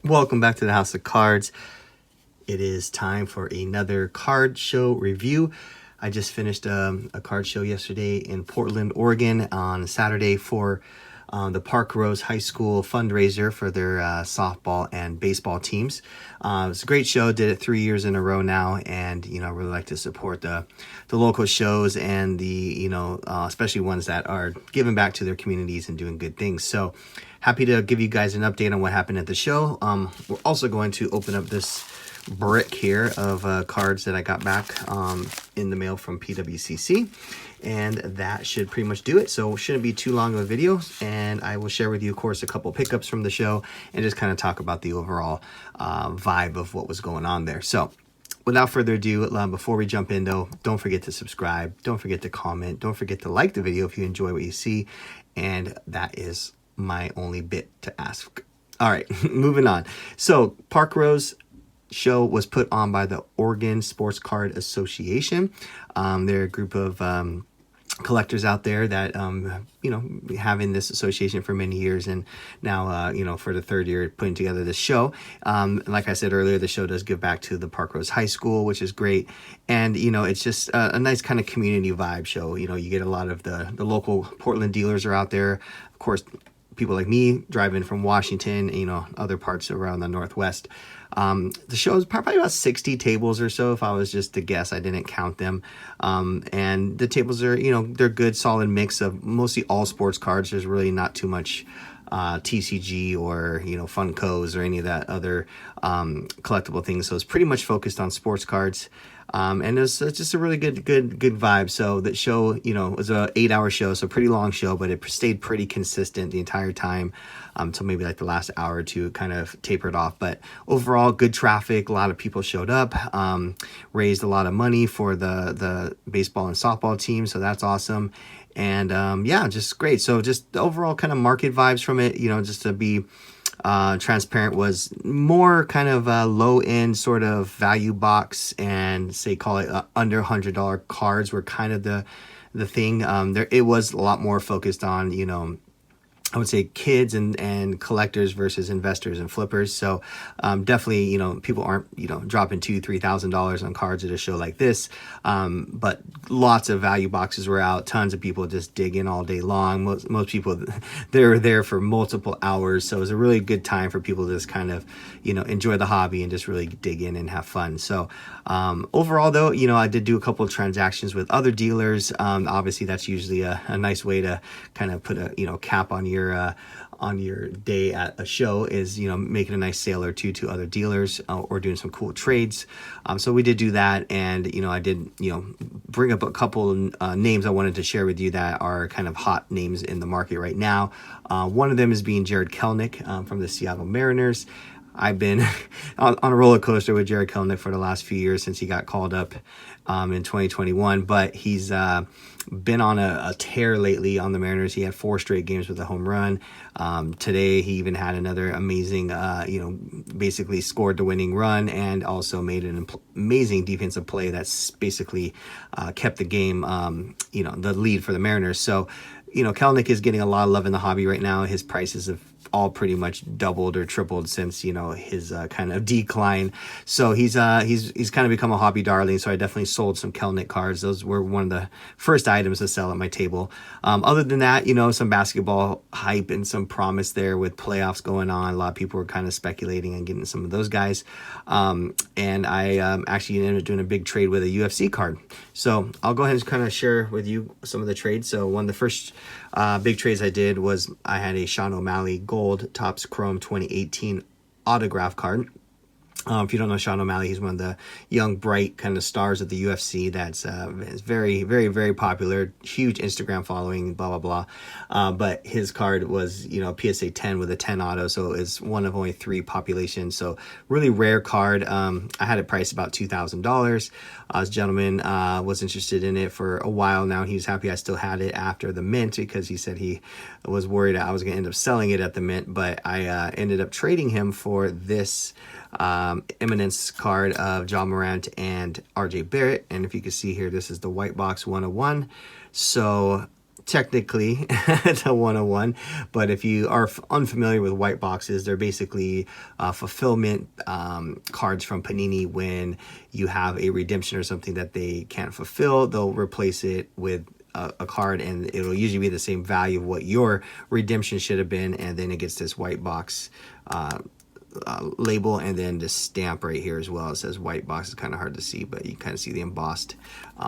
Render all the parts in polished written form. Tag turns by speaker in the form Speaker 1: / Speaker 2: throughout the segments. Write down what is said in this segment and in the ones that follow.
Speaker 1: Welcome back to the House of Cards. It is time for another card show review. I just finished a card show yesterday in Portland, Oregon on Saturday for the Parkrose High School fundraiser for their softball and baseball teams. It was a great show. Did it 3 years in a row now, and I really like to support the local shows and the especially ones that are giving back to their communities and doing good things. So happy to give you guys an update on what happened at the show. We're also going to open up this brick here of cards that I got back in the mail from PWCC, and that should pretty much do it. So it shouldn't be too long of a video, and I will share with you, of course, a couple pickups from the show and just kind of talk about the overall vibe of what was going on there. So without further ado, before we jump in though, don't forget to subscribe, don't forget to comment, don't forget to like the video if you enjoy what you see, and that is my only bit to ask. All right, moving on. So Parkrose show was put on by the Oregon Sports Card Association. They're a group of collectors out there that having this association for many years, and now for the third year putting together this show. Like I said earlier, the show does give back to the Parkrose High School, which is great, and it's just a nice kind of community vibe show. You get a lot of the local Portland dealers are out there, of course. People like me driving from Washington, other parts around the Northwest. The show is probably about 60 tables or so, if I was just to guess. I didn't count them. And the tables are, they're good, solid mix of mostly all sports cards. There's really not too much TCG or, Funkos or any of that other collectible things. So it's pretty much focused on sports cards. And it's just a really good vibe. So the show, was a 8-hour show, so pretty long show, but it stayed pretty consistent the entire time, until maybe like the last hour or two, kind of tapered off. But overall, good traffic. A lot of people showed up, raised a lot of money for the baseball and softball team. So that's awesome. And yeah, just great. So just the overall kind of market vibes from it, just to be transparent, was more kind of a low-end sort of value box, and call it under $100 cards were kind of the thing. It was a lot more focused on I would say kids and collectors versus investors and flippers. So definitely, people aren't, dropping $2,000-$3,000 on cards at a show like this. But lots of value boxes were out. Tons of people just dig in all day long. Most people, they're there for multiple hours. So it was a really good time for people to just kind of, enjoy the hobby and just really dig in and have fun. So overall though, I did do a couple of transactions with other dealers. Obviously that's usually a nice way to kind of put a, cap on your day at a show, is making a nice sale or two to other dealers, or doing some cool trades. So we did do that, and I did bring up a couple names I wanted to share with you that are kind of hot names in the market right now. One of them is being Jared Kelenic from the Seattle Mariners. I've been on a roller coaster with Jared Kelenic for the last few years since he got called up in 2021, but he's been on a tear lately on the Mariners. He had 4 straight games with a home run. Today he even had another amazing, basically scored the winning run, and also made an amazing defensive play that's basically kept the game, the lead for the Mariners. So, Kelenic is getting a lot of love in the hobby right now. His prices have all pretty much doubled or tripled since his kind of decline. So he's kind of become a hobby darling. So I definitely sold some Kelenic cards. Those were one of the first items to sell at my table. Other than that, some basketball hype and some promise there with playoffs going on. A lot of people were kind of speculating on getting some of those guys. And I actually ended up doing a big trade with a UFC card. So I'll go ahead and kind of share with you some of the trades. So one of the first big trades I did was I had a Sean O'Malley Gold Topps Chrome 2018 autograph card. If you don't know Sean O'Malley, he's one of the young, bright kind of stars of the UFC that's is very, very, very popular, huge Instagram following, blah, blah, blah. But his card was, PSA 10 with a 10 auto, so it's one of only 3 population. So really rare card. I had it priced about $2,000. This gentleman was interested in it for a while now. He was happy I still had it after the mint, because he said he was worried I was going to end up selling it at the mint. But I ended up trading him for this Eminence card of John Morant and RJ Barrett. And if you can see here, this is the white box 101. So technically the 101, but if you are unfamiliar with white boxes, they're basically fulfillment cards from Panini. When you have a redemption or something that they can't fulfill, they'll replace it with a card, and it'll usually be the same value of what your redemption should have been, and then it gets this white box label, and then the stamp right here as well. It says white box. It's kind of hard to see, but you kind of see the embossed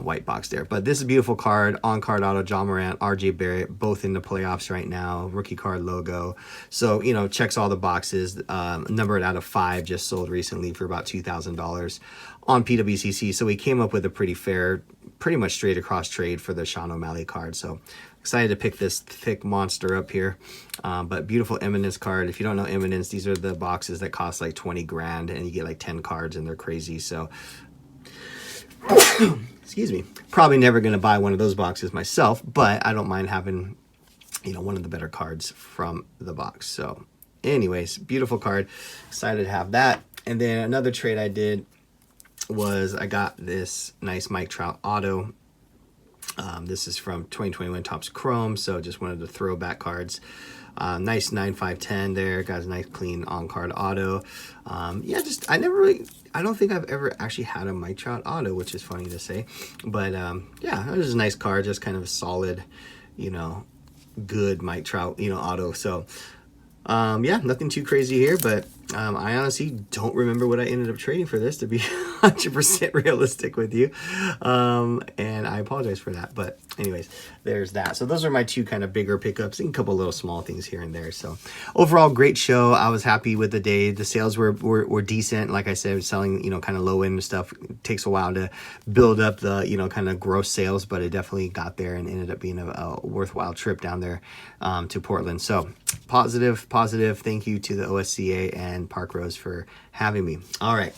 Speaker 1: white box there. But this is a beautiful card. On card auto, John Morant, RJ Barrett, both in the playoffs right now. Rookie card logo. So, you know, checks all the boxes. Numbered out of 5, just sold recently for about $2,000 on PWCC. So we came up with a pretty fair, pretty much straight across trade for the Sean O'Malley card. So excited to pick this thick monster up here. But beautiful Eminence card. If you don't know Eminence, these are the boxes that cost like 20 grand and you get like 10 cards, and they're crazy. So excuse me, probably never going to buy one of those boxes myself, but I don't mind having, you know, one of the better cards from the box. So anyways, beautiful card. Excited to have that. And then another trade I did was I got this nice Mike Trout auto. This is from 2021 Topps Chrome, so just wanted to throw back cards. Nice 9/5/10 there. Got a nice clean on-card auto. Yeah, just I don't think I've ever actually had a Mike Trout auto, which is funny to say. But yeah, it was a nice card, just kind of a solid, you know, good Mike Trout, you know, auto. So yeah, nothing too crazy here, but I honestly don't remember what I ended up trading for this, to be 100% realistic with you. And I apologize for that. But anyways, there's that. So those are my two kind of bigger pickups and a couple little small things here and there. So overall, great show. I was happy with the day. The sales were decent. Like I said, selling, you know, kind of low end stuff. It takes a while to build up the, you know, kind of gross sales, but it definitely got there and ended up being a worthwhile trip down there to Portland. So positive. Thank you to the OSCA and Parkrose for having me. All right.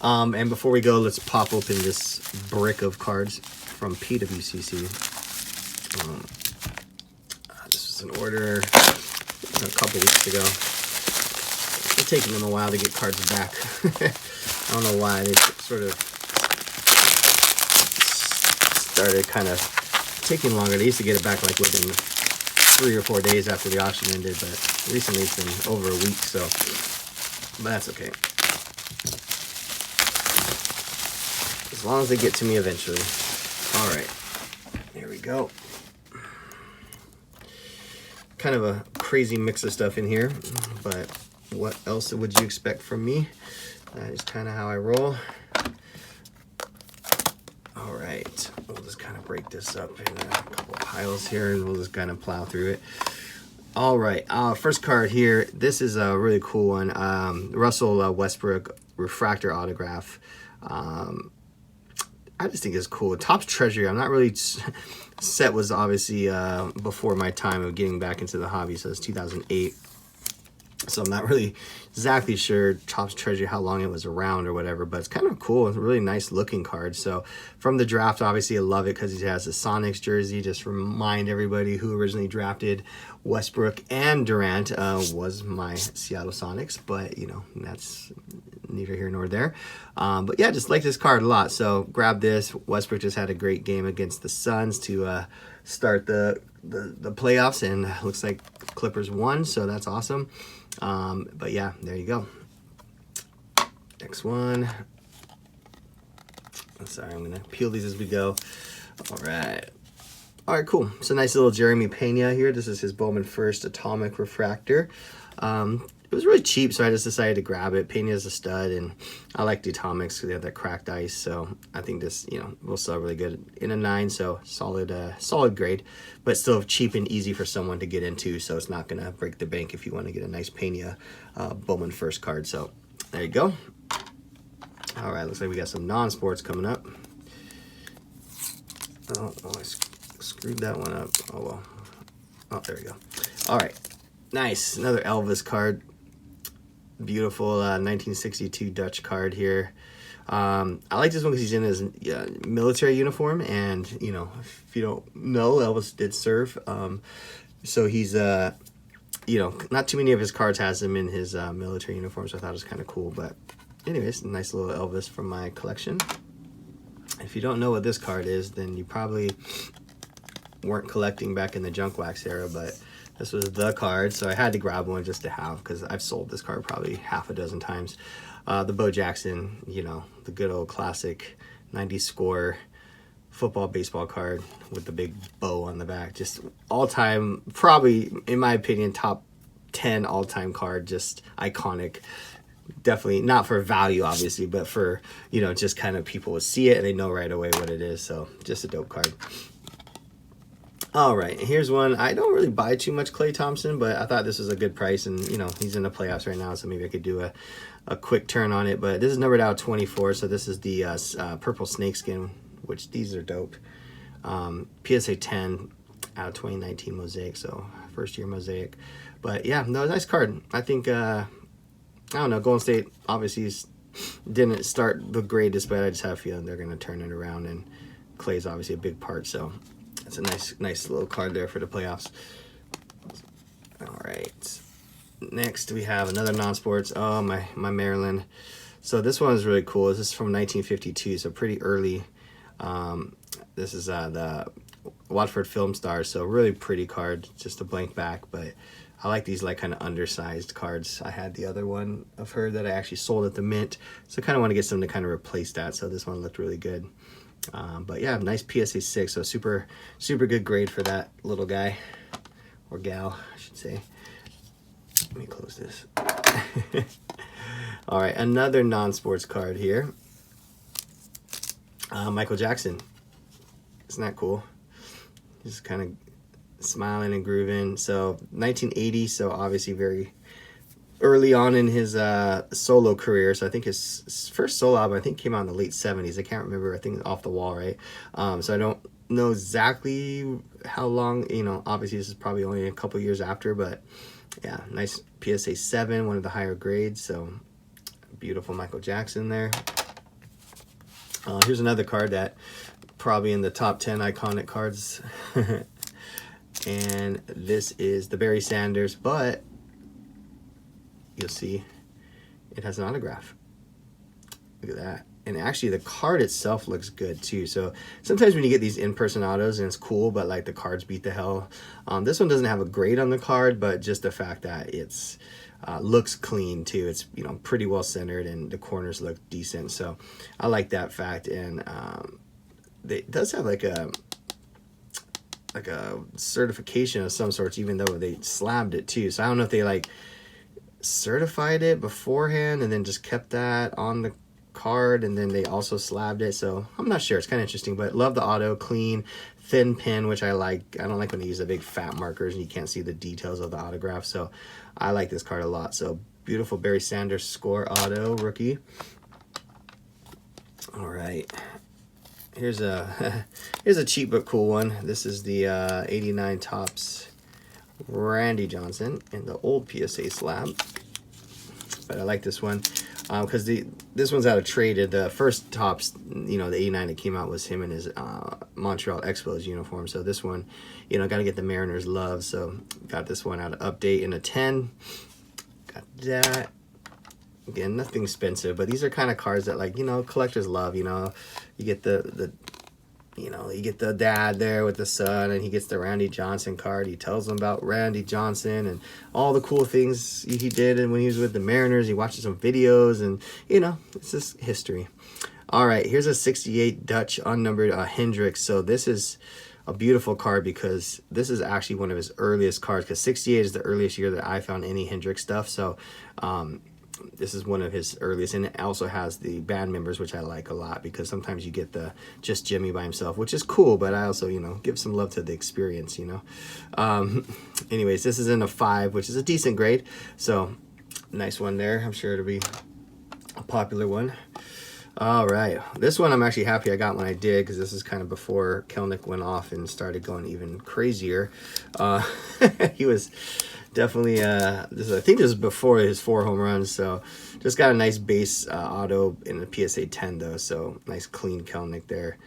Speaker 1: And before we go, let's pop open this brick of cards from PWCC. This was an order a couple weeks ago. It's taking them a while to get cards back. I don't know why. They sort of started kind of taking longer. They used to get it back like within 3 or 4 days after the auction ended, but recently it's been over a week, so, but that's okay. As long as they get to me eventually. All right, here we go. Kind of a crazy mix of stuff in here, but what else would you expect from me? That is kind of how I roll. All right, we'll just kind of break this up in a couple of piles here, and we'll just kind of plow through it. All right, first card here. This is a really cool one. Russell Westbrook refractor autograph. I just think it's cool. Topps Treasury. I'm not really set. Was obviously before my time of getting back into the hobby, so it's 2008. So I'm not really exactly sure Topps Treasury how long it was around or whatever, but it's kind of cool. It's a really nice looking card. So from the draft, obviously I love it because he has a Sonics jersey. Just remind everybody who originally drafted Westbrook and Durant was my Seattle Sonics, but you know, that's neither here nor there. But yeah, just like this card a lot. So grab this. Westbrook just had a great game against the Suns to start the playoffs, and looks like Clippers won, so that's awesome. But yeah, there you go. Next one. Sorry, I'm gonna peel these as we go. All right, cool. So nice little Jeremy Pena here. This is his Bowman First Atomic Refractor. It was really cheap, so I just decided to grab it. Pena's a stud, and I like the Atomics because they have that cracked ice. So I think this, you know, will sell really good in a 9. So solid grade, but still cheap and easy for someone to get into. So it's not gonna break the bank if you want to get a nice Pena Bowman First card. So there you go. All right, looks like we got some non-sports coming up. Oh, I screwed that one up. Oh well. Oh, there we go. All right, nice. Another Elvis card. Beautiful 1962 Dutch card here. I like this one because he's in his military uniform, and you know, if you don't know, Elvis did serve. So he's you know, not too many of his cards has him in his military uniform, so I thought it was kind of cool. But anyways, nice little Elvis from my collection. If you don't know what this card is, then you probably weren't collecting back in the junk wax era, but this was the card, so I had to grab one just to have, because I've sold this card probably half a dozen times. The Bo Jackson, you know, the good old classic 90 score football baseball card with the big bow on the back. Just all-time, probably in my opinion, top 10 all-time card. Just iconic. Definitely not for value, obviously, but for, you know, just kind of people will see it and they know right away what it is. So just a dope card. All right, here's one. I don't really buy too much Klay Thompson, but I thought this was a good price, and you know, he's in the playoffs right now, so maybe I could do a quick turn on it. But this is numbered out 24, so this is the purple snakeskin, which these are dope. PSA 10 out of 2019 Mosaic, so first year Mosaic. But yeah, no, nice card. I think I don't know, Golden State obviously didn't start the greatest, but I just have a feeling they're gonna turn it around, and Klay's obviously a big part, so it's a nice little card there for the playoffs. All right, next we have another non-sports. Oh, my Maryland. So this one is really cool. This is from 1952, so pretty early. This is the Watford Film Stars, so really pretty card, just a blank back, but I like these like kind of undersized cards. I had the other one of her that I actually sold at the Mint, so I kind of want to get something to kind of replace that, so this one looked really good. But yeah, nice PSA 6, so super good grade for that little guy, or gal, I should say. Let me close this. All right, another non-sports card here. Michael Jackson. Isn't that cool? Just kind of smiling and grooving. So 1980, so obviously very early on in his solo career. So I think his first solo album, I think, came out in the late 70s. I can't remember. I think Off the Wall, right? So I don't know exactly how long, you know, obviously this is probably only a couple years after, but yeah, nice PSA 7, one of the higher grades. So beautiful Michael Jackson there. Here's another card that probably in the top 10 iconic cards. And this is the Barry Sanders, but you'll see it has an autograph. Look at that. And actually the card itself looks good too. So sometimes when you get these in-person autos and it's cool, but like the cards beat the hell. This one doesn't have a grade on the card, but just the fact that it's looks clean too. It's, you know, pretty well centered and the corners look decent. So I like that fact. And it does have like a certification of some sorts, even though they slabbed it too. So I don't know if they like certified it beforehand and then just kept that on the card and then they also slabbed it, so I'm not sure. It's kind of interesting, but love the auto, clean, thin pen, which I like. I don't like when they use the big fat markers and you can't see the details of the autograph, so I like this card a lot. So beautiful Barry Sanders score auto rookie. All right, here's a cheap but cool one. This is the 89 Topps Randy Johnson in the old PSA slab, but I like this one because this one's out of traded. The first Topps, you know, the 89 that came out was him in his Montreal Expos uniform. So this one, you know, got to get the Mariners love. So got this one out of update in a 10. Got that. Again, nothing expensive, but these are kind of cards that, like, you know, collectors love. You know, you get the you know, you get the dad there with the son, and he gets the Randy Johnson card. He tells them about Randy Johnson and all the cool things he did, and when he was with the Mariners, he watches some videos, and, you know, it's just history. All right, here's a 68 Dutch unnumbered Hendricks. So this is a beautiful card because this is actually one of his earliest cards, because 68 is the earliest year that I found any Hendricks stuff. So this is one of his earliest, and it also has the band members, which I like a lot, because sometimes you get the just Jimmy by himself, which is cool, but I also, you know, give some love to the experience, you know. Anyways, this is in a 5, which is a decent grade, so nice one there. I'm sure it'll be a popular one. All right, this one I'm actually happy I got when I did, because this is kind of before Kelnick went off and started going even crazier. He was definitely I think this is before his 4 home runs, so just got a nice base auto in the PSA 10 though, so nice clean Kelnick there.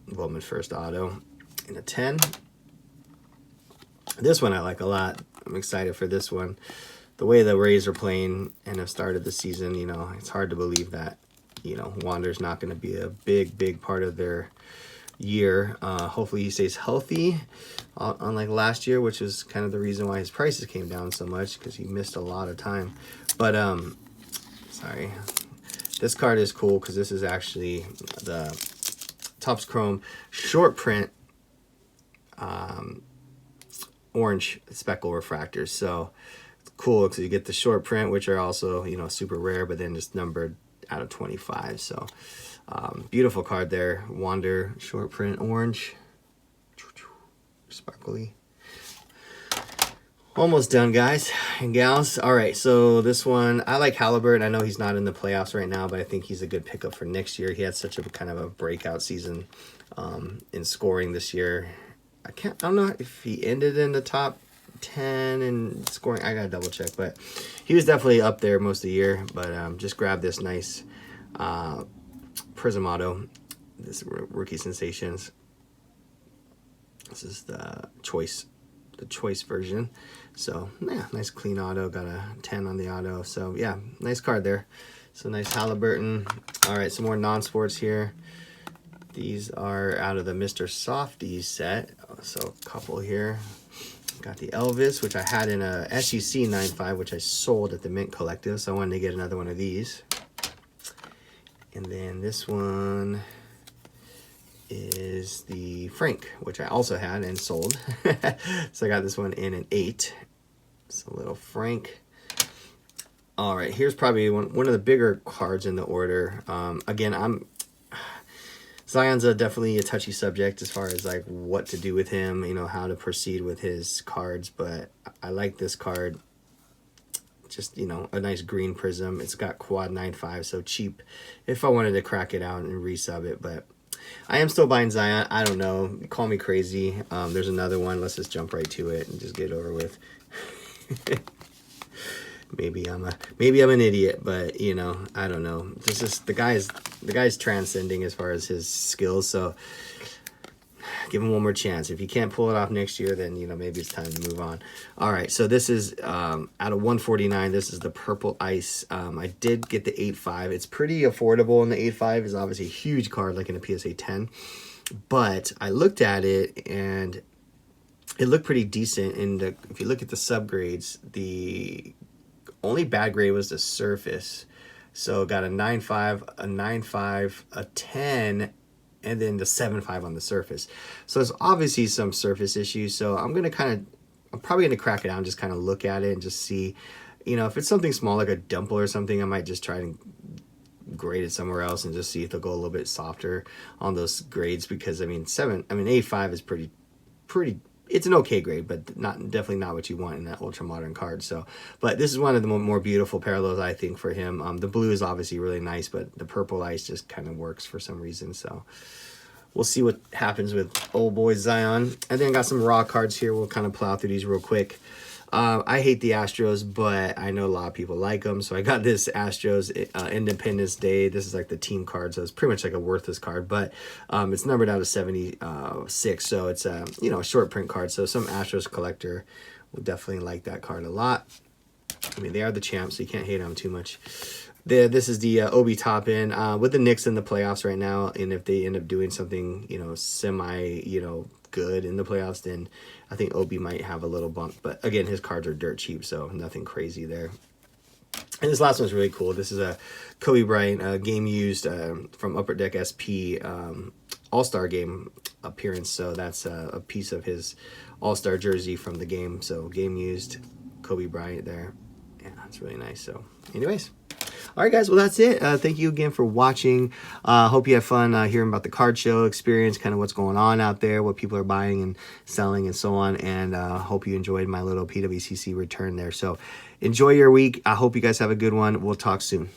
Speaker 1: Bowman first auto in a 10. This one I like a lot. I'm excited for this one. The way the Rays are playing and have started the season, you know, it's hard to believe that, you know, Wander's not going to be a big part of their year. Hopefully he stays healthy, unlike last year, which is kind of the reason why his prices came down so much, because he missed a lot of time. But sorry, this card is cool because this is actually the Topps Chrome short print orange speckle refractors. So it's cool because you get the short print, which are also, you know, super rare, but then just numbered out of 25. So beautiful card there. Wander short print orange, sparkly. Almost done, guys and gals. All right, so this one, I like Halliburton. I know he's not in the playoffs right now, but I think he's a good pickup for next year. He had such a kind of a breakout season in scoring this year. I don't know if he ended in the top 10 in scoring. I gotta double check, but he was definitely up there most of the year. But just grab this nice Prism Auto, this Rookie Sensations. This is the choice version. So yeah, nice clean auto, got a 10 on the auto. So yeah, nice card there. So nice Halliburton. All right, some more non-sports here. These are out of the Mr. Softies set. So a couple here. Got the Elvis, which I had in a SEC 9.5, which I sold at the Mint Collective. So I wanted to get another one of these. And then this one is the Frank, which I also had and sold. So I got this one in an 8. It's a little Frank. All right, here's probably one of the bigger cards in the order. Again, Zion's definitely a touchy subject as far as like what to do with him, you know, how to proceed with his cards. But I like this card. Just, you know, a nice green prism. It's got quad 9.5, so cheap if I wanted to crack it out and resub it. But I am still buying Zion. I don't know. Call me crazy. There's another one. Let's just jump right to it and just get it over with. Maybe I'm an idiot, but you know, I don't know. This is the guy's transcending as far as his skills. So give him one more chance. If you can't pull it off next year, then you know maybe it's time to move on. All right, so this is out of 149. This is the Purple Ice. I did get the 8.5. It's pretty affordable, and the 8.5 is obviously a huge card, like in a PSA 10. But I looked at it and it looked pretty decent. And if you look at the subgrades, the only bad grade was the surface. So got a 9.5, a 9.5, a 10. And then the 7.5 on the surface. So there's obviously some surface issues. So I'm probably gonna crack it out and just kind of look at it and just see, you know, if it's something small like a dimple or something, I might just try and grade it somewhere else and just see if they'll go a little bit softer on those grades. Because I mean 8.5 is pretty. It's an okay grade, but definitely not what you want in that ultra modern card. So, but this is one of the more beautiful parallels I think for him. The blue is obviously really nice, but the Purple Ice just kind of works for some reason. So we'll see what happens with old boy Zion. And then got some raw cards here. We'll kind of plow through these real quick. I hate the Astros, but I know a lot of people like them. So I got this Astros Independence Day. This is like the team card, so it's pretty much like a worthless card. But it's numbered out of 76, so it's a a short print card. So some Astros collector will definitely like that card a lot. I mean, they are the champs, so you can't hate on them too much. This is the Obi Toppin with the Knicks in the playoffs right now, and if they end up doing something semi good in the playoffs, then I think Obi might have a little bump. But again, his cards are dirt cheap, so nothing crazy there. And this last one's really cool. This is a Kobe Bryant game used from Upper Deck SP All-Star game appearance. So that's a piece of his All-Star jersey from the game. So game used Kobe Bryant there. Yeah, that's really nice. So anyways. All right, guys. Well, that's it. Thank you again for watching. Hope you had fun hearing about the card show experience, kind of what's going on out there, what people are buying and selling and so on. And hope you enjoyed my little PWCC return there. So enjoy your week. I hope you guys have a good one. We'll talk soon.